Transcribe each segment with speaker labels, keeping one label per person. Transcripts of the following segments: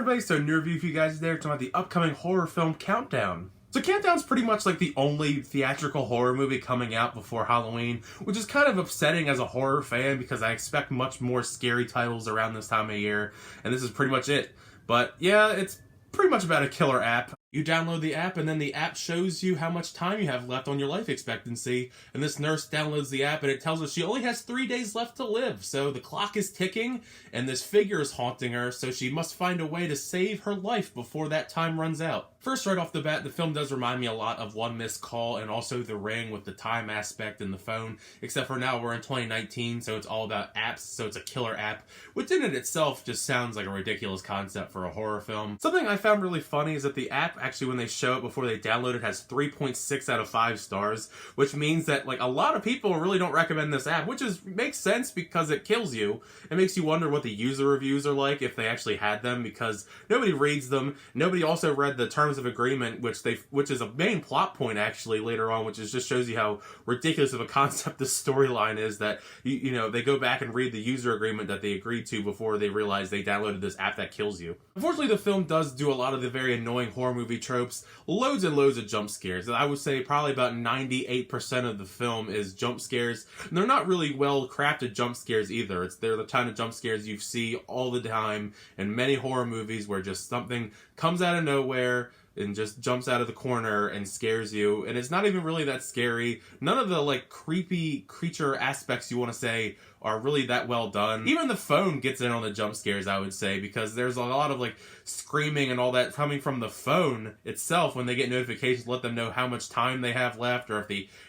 Speaker 1: everybody, so new review for you guys there talking about the upcoming horror film Countdown. So Countdown's pretty much like the only theatrical horror movie coming out before Halloween, which is kind of upsetting as a horror fan because I expect much more scary titles around this time of year, and this is pretty much it. But yeah, it's pretty much about a killer app. You download the app, and then the app shows you how much time you have left on your life expectancy. And this nurse downloads the app, and it tells her she only has 3 days left to live. So the clock is ticking, and this figure is haunting her, so she must find a way to save her life before that time runs out. First, right off the bat, the film does remind me a lot of One Missed Call and also The Ring with the time aspect in the phone, except for now we're in 2019, so it's all about apps, so it's a killer app, which in it itself just sounds like a ridiculous concept for a horror film. Something I found really funny is that the app, actually when they show it before they download it, has 3.6 out of 5 stars, which means that like a lot of people really don't recommend this app, which makes sense because it kills you. It makes you wonder what the user reviews are like if they actually had them, because nobody reads them. Nobody also read the terms of agreement, which is a main plot point actually later on, which just shows you how ridiculous of a concept this storyline is, that you know they go back and read the user agreement that they agreed to before they realize they downloaded this app that kills you. Unfortunately, the film does do a lot of the very annoying horror movie tropes, loads and loads of jump scares. I would say probably about 98% of the film is jump scares. And they're not really well crafted jump scares either. They're the kind of jump scares you see all the time in many horror movies where just something comes out of nowhere and just jumps out of the corner and scares you, and it's not even really that scary. None of the like creepy creature aspects you want to say are really that well done. Even the phone gets in on the jump scares, I would say, because there's a lot of like screaming and all that coming from the phone itself when they get notifications to let them know how much time they have left, or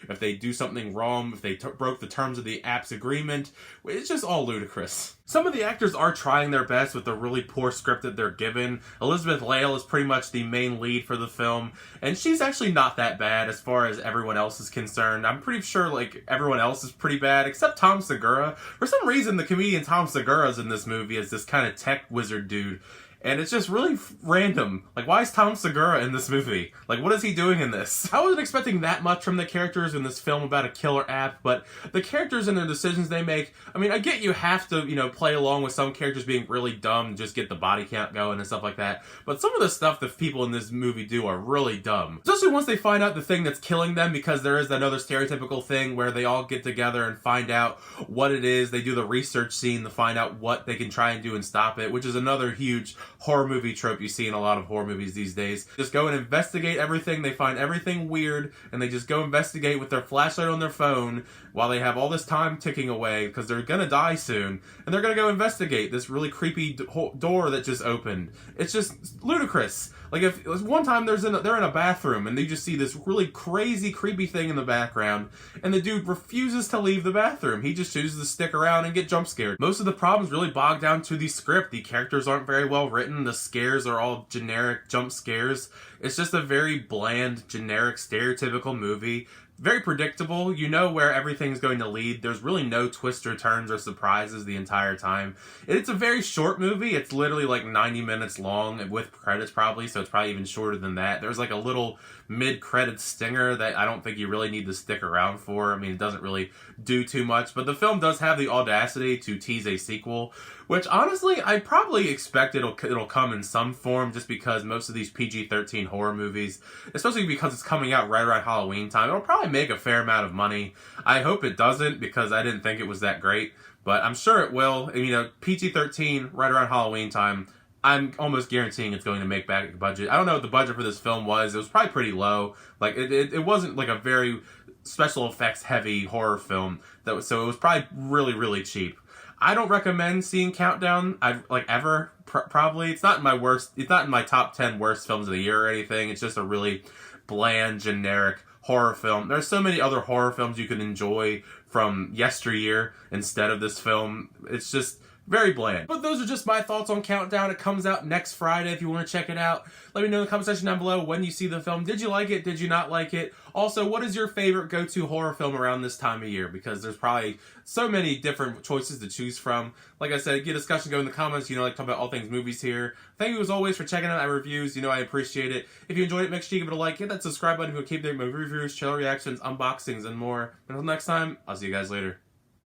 Speaker 1: if they do something wrong, if they broke the terms of the app's agreement. It's just all ludicrous. Some of the actors are trying their best with the really poor script that they're given. Elizabeth Lail is pretty much the main lead for the film, and she's actually not that bad as far as everyone else is concerned. I'm pretty sure like everyone else is pretty bad except Tom Segura. For some reason, the comedian Tom Segura is in this movie as this kind of tech wizard dude. And it's just really random. Like, why is Tom Segura in this movie? Like, what is he doing in this? I wasn't expecting that much from the characters in this film about a killer app, but the characters and the decisions they make, I mean, I get you have to, you know, play along with some characters being really dumb and just get the body count going and stuff like that, but some of the stuff that people in this movie do are really dumb. Especially once they find out the thing that's killing them, because there is another stereotypical thing where they all get together and find out what it is. They do the research scene to find out what they can try and do and stop it, which is another huge horror movie trope you see in a lot of horror movies these days. Just go and investigate everything. They find everything weird and they just go investigate with their flashlight on their phone while they have all this time ticking away because they're gonna die soon, and they're gonna go investigate this really creepy door that just opened. It's just ludicrous. Like, if one time they're in a bathroom and they just see this really crazy creepy thing in the background, and the dude refuses to leave the bathroom. He just chooses to stick around and get jump scared. Most of the problems really bog down to the script. The characters aren't very well written. The scares are all generic jump scares. It's just a very bland, generic, stereotypical movie. Very predictable. You know where everything's going to lead. There's really no twists or turns or surprises the entire time. It's a very short movie. It's literally like 90 minutes long with credits probably, so it's probably even shorter than that. There's like a little mid-credit stinger that I don't think you really need to stick around for. I mean, it doesn't really do too much, but the film does have the audacity to tease a sequel, which honestly, I probably expect it'll come in some form, just because most of these PG-13 horror movies, especially because it's coming out right around Halloween time, it'll probably make a fair amount of money. I hope it doesn't, because I didn't think it was that great, but I'm sure it will. And, you know, PG-13 right around Halloween time, I'm almost guaranteeing it's going to make back the budget. I don't know what the budget for this film was. It was probably pretty low. Like, it wasn't like a very special effects heavy horror film, so it was probably really, really cheap. I don't recommend seeing Countdown, ever, probably. It's not in my top 10 worst films of the year or anything. It's just a really bland, generic horror film. There's so many other horror films you can enjoy from yesteryear instead of this film. It's just very bland. But those are just my thoughts on Countdown. It comes out next Friday if you want to check it out. Let me know in the comment section down below when you see the film. Did you like it? Did you not like it? Also, what is your favorite go-to horror film around this time of year? Because there's probably so many different choices to choose from. Like I said, get a discussion going in the comments. You know, like talk about all things movies here. Thank you as always for checking out my reviews. You know, I appreciate it. If you enjoyed it, make sure you give it a like. Hit that subscribe button if you keep getting my reviews, channel reactions, unboxings, and more. Until next time, I'll see you guys later.